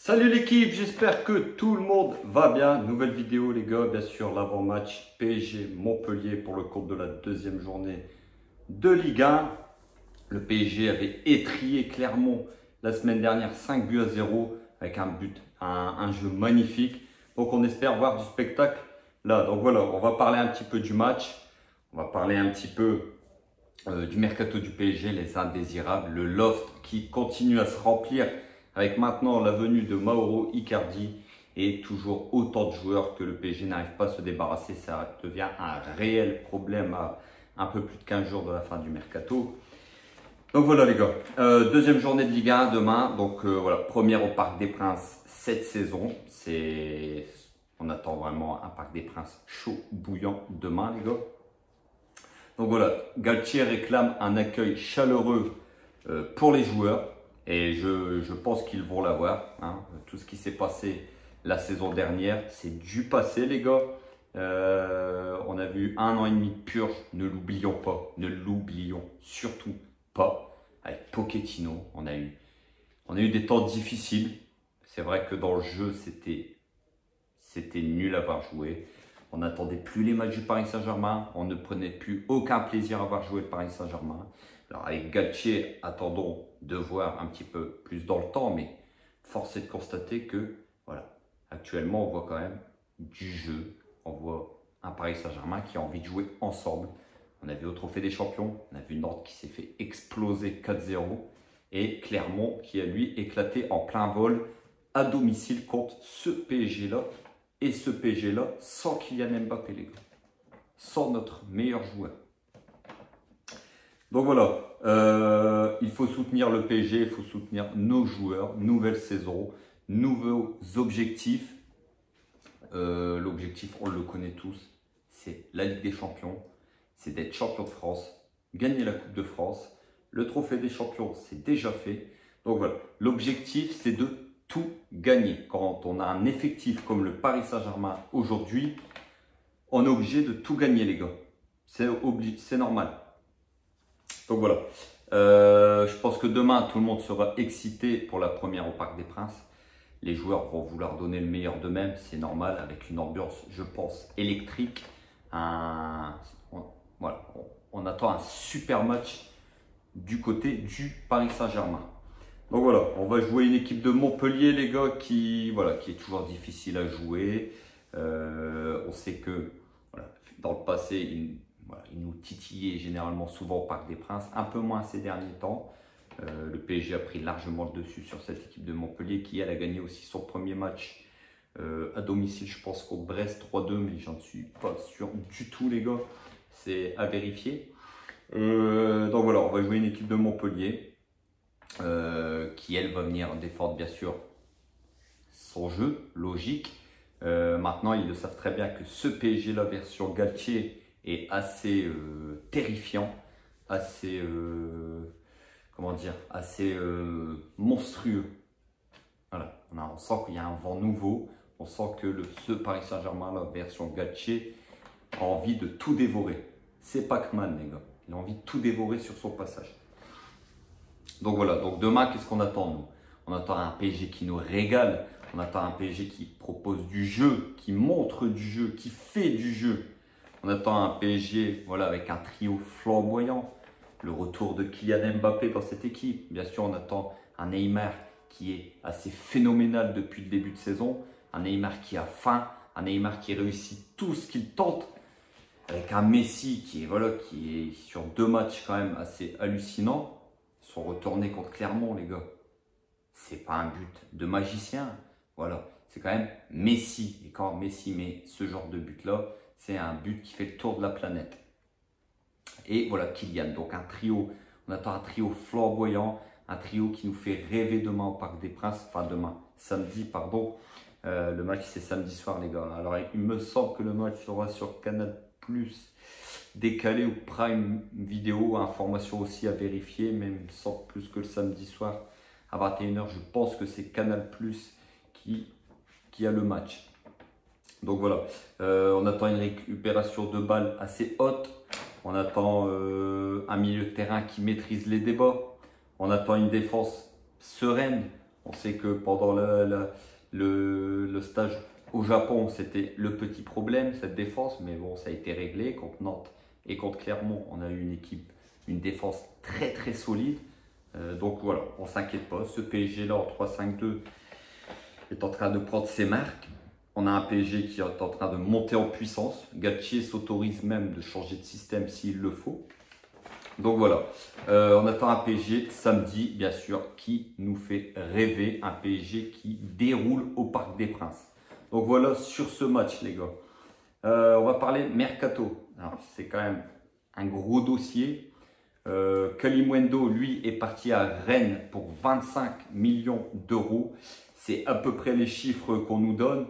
Salut l'équipe, j'espère que tout le monde va bien. Nouvelle vidéo les gars, bien sûr l'avant-match PSG Montpellier pour le compte de la deuxième journée de Ligue 1. Le PSG avait étrié Clermont la semaine dernière 5 buts à 0 avec un jeu magnifique. Donc on espère voir du spectacle là. Donc voilà, on va parler un petit peu du match. On va parler un petit peu du mercato du PSG, les indésirables, le loft qui continue à se remplir avec maintenant la venue de Mauro Icardi et toujours autant de joueurs que le PSG n'arrive pas à se débarrasser. Ça devient un réel problème à un peu plus de 15 jours de la fin du mercato. Donc voilà les gars, deuxième journée de Ligue 1 demain. Donc voilà, première au Parc des Princes cette saison. On attend vraiment un Parc des Princes chaud, bouillant demain les gars. Donc voilà, Galtier réclame un accueil chaleureux pour les joueurs et je pense qu'ils vont l'avoir. Hein. Tout ce qui s'est passé la saison dernière, c'est du passé les gars. On a vu 1 an et demi de purge, ne l'oublions pas, ne l'oublions surtout pas. Avec Pochettino, on a eu des temps difficiles. C'est vrai que dans le jeu, c'était nul à voir jouer. On n'attendait plus les matchs du Paris Saint-Germain. On ne prenait plus aucun plaisir à voir jouer le Paris Saint-Germain. Alors avec Galtier, attendons de voir un petit peu plus dans le temps, mais force est de constater que voilà, actuellement on voit quand même du jeu. On voit un Paris Saint-Germain qui a envie de jouer ensemble. On a vu au Trophée des Champions, on a vu Nantes qui s'est fait exploser 4-0 et Clermont qui a lui éclaté en plein vol à domicile contre ce PSG-là. Et ce PSG-là, sans Kylian Mbappé, les gars. Sans notre meilleur joueur. Donc voilà, il faut soutenir le PSG, il faut soutenir nos joueurs, nouvelle saison, nouveaux objectifs. L'objectif, on le connaît tous, c'est la Ligue des Champions, c'est d'être champion de France, gagner la Coupe de France. Le Trophée des Champions, c'est déjà fait. Donc voilà, l'objectif, c'est de tout gagner. Quand on a un effectif comme le Paris Saint-Germain aujourd'hui, on est obligé de tout gagner les gars. C'est normal. Donc voilà, je pense que demain tout le monde sera excité pour la première au Parc des Princes. Les joueurs vont vouloir donner le meilleur d'eux-mêmes, c'est normal, avec une ambiance, je pense, électrique. Voilà, on attend un super match du côté du Paris Saint-Germain. Donc voilà, on va jouer une équipe de Montpellier, les gars, qui est toujours difficile à jouer. On sait que voilà, dans le passé, ils nous titillaient généralement souvent au Parc des Princes, un peu moins ces derniers temps. Le PSG a pris largement le dessus sur cette équipe de Montpellier qui, elle, a gagné aussi son premier match à domicile, je pense, contre Brest 3-2, mais j'en suis pas sûr du tout, les gars. C'est à vérifier. Donc voilà, on va jouer une équipe de Montpellier. Qui elle va venir défendre bien sûr son jeu, logique. Maintenant ils le savent très bien que ce PSG, la version Galtier, est assez terrifiant, assez comment dire, assez monstrueux. Voilà, on sent qu'il y a un vent nouveau, on sent que ce Paris Saint-Germain, la version Galtier, a envie de tout dévorer. C'est Pac-Man les gars, il a envie de tout dévorer sur son passage. Donc voilà, donc demain, qu'est-ce qu'on attend nous? On attend un PSG qui nous régale, on attend un PSG qui propose du jeu, qui montre du jeu, qui fait du jeu. On attend un PSG voilà, avec un trio flamboyant, le retour de Kylian Mbappé dans cette équipe. Bien sûr, on attend un Neymar qui est assez phénoménal depuis le début de saison, un Neymar qui a faim, un Neymar qui réussit tout ce qu'il tente, avec un Messi qui est sur 2 matchs quand même assez hallucinant. Ils sont retournés contre Clermont, les gars. C'est pas un but de magicien. Voilà, c'est quand même Messi. Et quand Messi met ce genre de but-là, c'est un but qui fait le tour de la planète. Et voilà, Kylian. Donc un trio, on attend un trio flamboyant, un trio qui nous fait rêver demain au Parc des Princes. Enfin demain, samedi, pardon. Le match, c'est samedi soir, les gars. Alors, il me semble que le match sera sur Canal+, décalé ou Prime Vidéo, information aussi à vérifier, mais il me semble plus que le samedi soir à 21 h, je pense que c'est Canal+ qui a le match. Donc voilà, on attend une récupération de balles assez haute, on attend un milieu de terrain qui maîtrise les débats, on attend une défense sereine, On sait que pendant le stage au Japon, c'était le petit problème, cette défense. Mais bon, ça a été réglé. Contre Nantes et contre Clermont, on a eu une équipe, une défense très très solide. Donc voilà, on ne s'inquiète pas. Ce PSG-là en 3-5-2 est en train de prendre ses marques. On a un PSG qui est en train de monter en puissance. Galtier s'autorise même de changer de système s'il le faut. Donc voilà, on attend un PSG samedi, bien sûr, qui nous fait rêver. Un PSG qui déroule au Parc des Princes. Donc voilà sur ce match, les gars. On va parler mercato. Alors, c'est quand même un gros dossier. Kalimundo, lui, est parti à Rennes pour 25 millions d'euros. C'est à peu près les chiffres qu'on nous donne.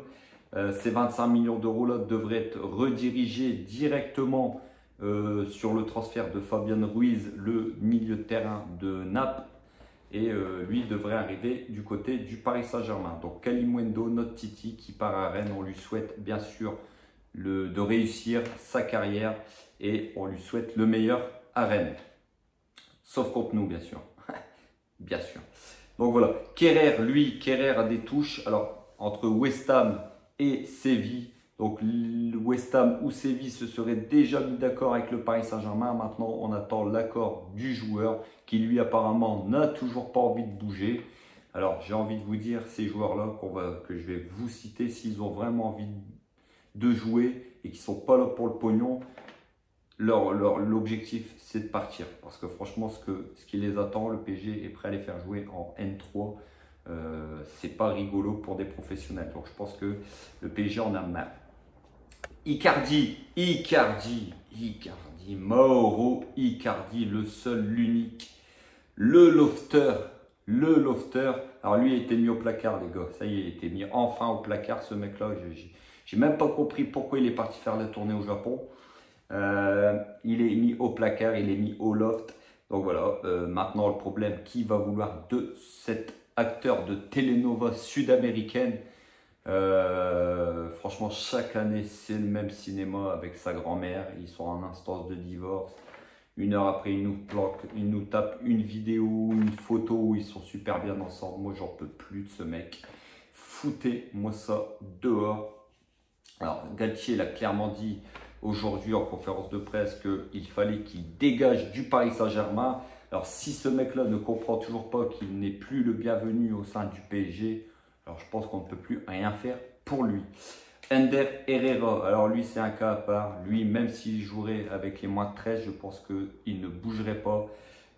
Ces 25 millions d'euros-là devraient être redirigés directement sur le transfert de Fabian Ruiz, le milieu de terrain de Naples. Et lui devrait arriver du côté du Paris Saint-Germain. Donc Kalimundo, notre Titi, qui part à Rennes, on lui souhaite bien sûr de réussir sa carrière et on lui souhaite le meilleur à Rennes. Sauf contre nous, bien sûr. Bien sûr. Donc voilà. Kerrer a des touches. Alors, entre West Ham et Séville. Donc, West Ham ou Séville se seraient déjà mis d'accord avec le Paris Saint-Germain. Maintenant, on attend l'accord du joueur qui, lui, apparemment, n'a toujours pas envie de bouger. Alors, j'ai envie de vous dire, ces joueurs-là que je vais vous citer, s'ils ont vraiment envie de jouer et qui ne sont pas là pour le pognon, l'objectif, c'est de partir. Parce que franchement, ce qui les attend, le PSG est prêt à les faire jouer en N3. C'est pas rigolo pour des professionnels. Donc, je pense que le PSG en a marre. Icardi, Mauro Icardi, le seul, l'unique, le lofter. Alors, lui, il a été mis au placard, les gars. Ça y est, il a été mis enfin au placard, ce mec-là. J'ai même pas compris pourquoi il est parti faire la tournée au Japon. Il est mis au placard, il est mis au loft. Donc voilà, maintenant le problème, qui va vouloir de cet acteur de télénova sud-américaine? Franchement, chaque année, c'est le même cinéma avec sa grand-mère. Ils sont en instance de divorce. Une heure après, ils nous tapent une vidéo, une photo où ils sont super bien ensemble. Moi, j'en peux plus de ce mec. Foutez-moi ça dehors. Alors, Galtier l'a clairement dit aujourd'hui en conférence de presse qu'il fallait qu'il dégage du Paris Saint-Germain. Alors, si ce mec-là ne comprend toujours pas qu'il n'est plus le bienvenu au sein du PSG, alors je pense qu'on ne peut plus rien faire pour lui. Ander Herrera, alors lui c'est un cas à part. Lui, même s'il jouerait avec les moins de 13, je pense qu'il ne bougerait pas.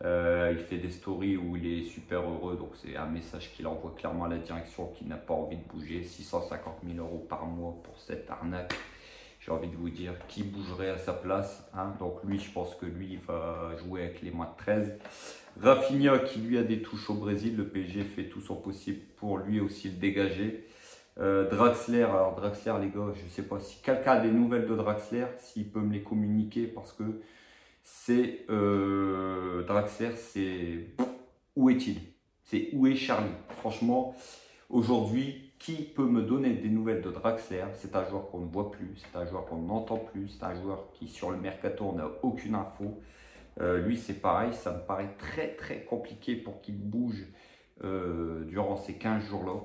Il fait des stories où il est super heureux, donc c'est un message qu'il envoie clairement à la direction qu'il n'a pas envie de bouger. 650 000 € par mois pour cette arnaque. J'ai envie de vous dire qui bougerait à sa place. Hein. Donc lui, je pense que lui, il va jouer avec les moins de 13. Rafinha qui lui a des touches au Brésil. Le PSG fait tout son possible pour lui aussi le dégager. Draxler, alors Draxler les gars, je ne sais pas si quelqu'un a des nouvelles de Draxler, s'il peut me les communiquer parce que c'est Draxler, c'est où est-il? C'est où est Charlie? Franchement, aujourd'hui, qui peut me donner des nouvelles de Draxler? C'est un joueur qu'on ne voit plus, c'est un joueur qu'on n'entend plus, c'est un joueur qui sur le mercato on n'a aucune info. Lui c'est pareil, ça me paraît très très compliqué pour qu'il bouge durant ces 15 jours-là.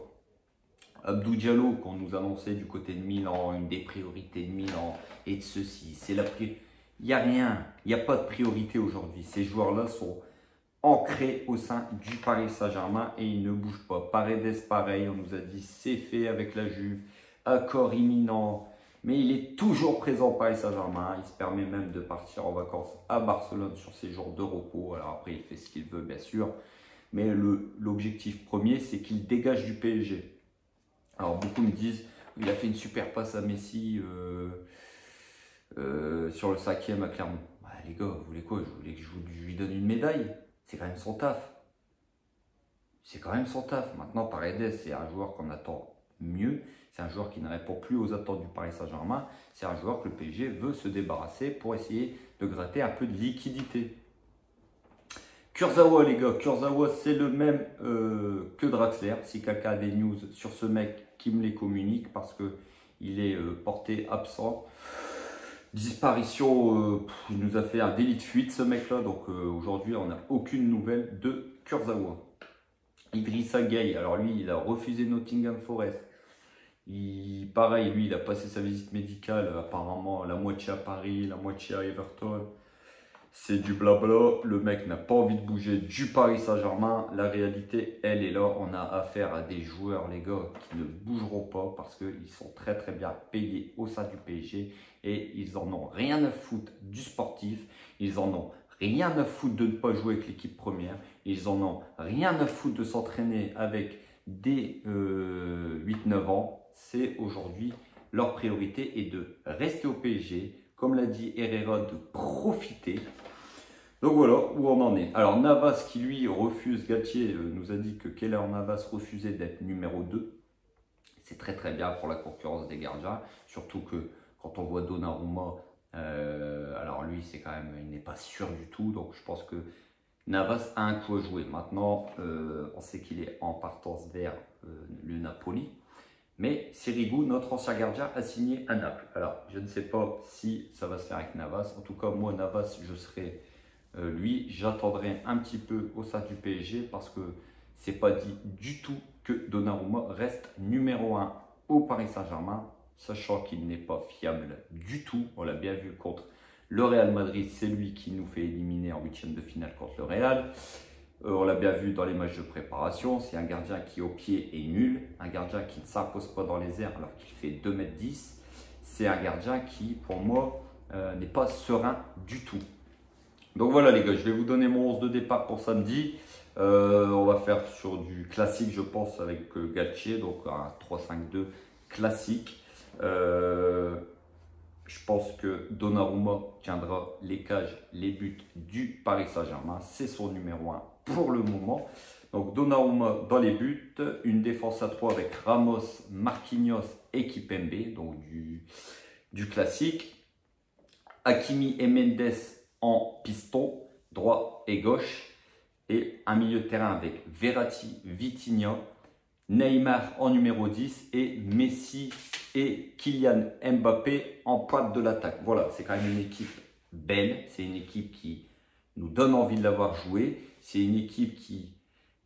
Abdou Diallo, qu'on nous annonçait du côté de Milan, une des priorités de Milan et de ceci, c'est la priorité. Il n'y a rien, il n'y a pas de priorité aujourd'hui. Ces joueurs-là sont ancrés au sein du Paris Saint-Germain et ils ne bougent pas. Paredes, pareil, on nous a dit c'est fait avec la Juve, accord imminent, mais il est toujours présent au Paris Saint-Germain. Il se permet même de partir en vacances à Barcelone sur ses jours de repos. Alors après, il fait ce qu'il veut, bien sûr, mais l'objectif premier, c'est qu'il dégage du PSG. Alors beaucoup me disent, il a fait une super passe à Messi sur le 5e à Clermont. Bah, les gars, vous voulez quoi? Je voulais que je lui donne une médaille. C'est quand même son taf. C'est quand même son taf. Maintenant, Paredes, c'est un joueur qu'on attend mieux. C'est un joueur qui ne répond plus aux attentes du Paris Saint-Germain. C'est un joueur que le PSG veut se débarrasser pour essayer de gratter un peu de liquidité. Kurzawa, les gars, Kurzawa, c'est le même que Draxler. Si quelqu'un a des news sur ce mec, qui me les communique parce qu'il est porté absent. Disparition, il nous a fait un délit de fuite ce mec-là. Donc aujourd'hui, on n'a aucune nouvelle de Kurzawa. Idrissa Gueye, alors lui, il a refusé Nottingham Forest. Pareil, lui, il a passé sa visite médicale, apparemment la moitié à Paris, la moitié à Everton. C'est du blabla, le mec n'a pas envie de bouger du Paris Saint-Germain. La réalité, elle est là, on a affaire à des joueurs, les gars, qui ne bougeront pas parce qu'ils sont très très bien payés au sein du PSG et ils en ont rien à foutre du sportif, ils en ont rien à foutre de ne pas jouer avec l'équipe première, ils en ont rien à foutre de s'entraîner avec des 8-9 ans. C'est aujourd'hui leur priorité est de rester au PSG, comme l'a dit Herrera, de profiter. Donc voilà où on en est. Alors Navas qui lui refuse, Galtier nous a dit que Keylor Navas refusait d'être numéro 2. C'est très très bien pour la concurrence des gardiens, surtout que quand on voit Donnarumma, alors lui c'est quand même, il n'est pas sûr du tout, donc je pense que Navas a un coup à jouer. Maintenant, on sait qu'il est en partance vers le Napoli. Mais Sirigu, notre ancien gardien, a signé à Naples. Alors, je ne sais pas si ça va se faire avec Navas. En tout cas, moi, Navas, je serai lui. J'attendrai un petit peu au sein du PSG parce que c'est pas dit du tout que Donnarumma reste numéro 1 au Paris Saint-Germain, sachant qu'il n'est pas fiable du tout. On l'a bien vu contre le Real Madrid. C'est lui qui nous fait éliminer en huitième de finale contre le Real. On l'a bien vu dans les matchs de préparation, c'est un gardien qui au pied est nul, un gardien qui ne s'impose pas dans les airs alors qu'il fait 2,10 m. C'est un gardien qui, pour moi, n'est pas serein du tout. Donc voilà les gars, je vais vous donner mon 11 de départ pour samedi. On va faire sur du classique, je pense, avec Galtier, donc un 3-5-2 classique. Je pense que Donnarumma tiendra les cages, les buts du Paris Saint-Germain. C'est son numéro 1 pour le moment. Donc Donnarumma dans les buts, une défense à 3 avec Ramos, Marquinhos et Kimpembe, donc du classique. Hakimi et Mendes en piston, droit et gauche. Et un milieu de terrain avec Verratti, Vitinha, Neymar en numéro 10 et Messi et Kylian Mbappé en pointe de l'attaque. Voilà, c'est quand même une équipe belle, c'est une équipe qui nous donne envie de l'avoir joué, c'est une équipe qui,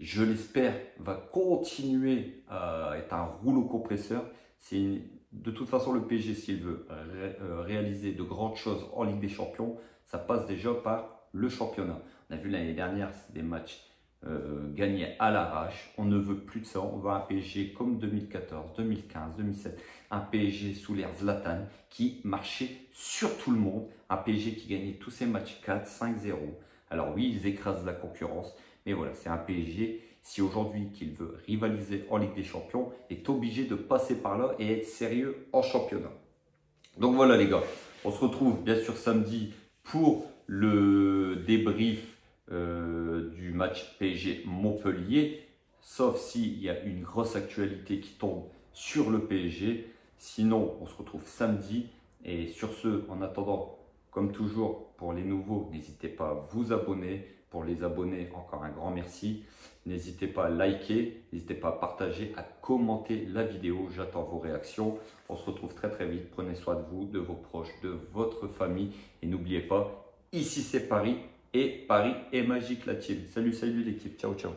je l'espère, va continuer à être un rouleau compresseur. De toute façon, le PSG, s'il veut réaliser de grandes choses en Ligue des Champions, ça passe déjà par le championnat. On a vu l'année dernière, c'est des matchs gagnés à l'arrache. On ne veut plus de ça. On veut un PSG comme 2014, 2015, 2017. Un PSG sous l'ère Zlatan qui marchait sur tout le monde. Un PSG qui gagnait tous ses matchs 4, 5-0. Alors oui, ils écrasent la concurrence. Mais voilà, c'est un PSG, si aujourd'hui qu'il veut rivaliser en Ligue des Champions, est obligé de passer par là et être sérieux en championnat. Donc voilà les gars, on se retrouve bien sûr samedi pour le débrief du match PSG Montpellier, sauf s'il y a une grosse actualité qui tombe sur le PSG. Sinon, on se retrouve samedi. Et sur ce, en attendant, comme toujours, pour les nouveaux, n'hésitez pas à vous abonner. Pour les abonnés, encore un grand merci. N'hésitez pas à liker, n'hésitez pas à partager, à commenter la vidéo. J'attends vos réactions. On se retrouve très très vite. Prenez soin de vous, de vos proches, de votre famille. Et n'oubliez pas, ici c'est Paris et Paris est magique la team. Salut, salut l'équipe. Ciao, ciao.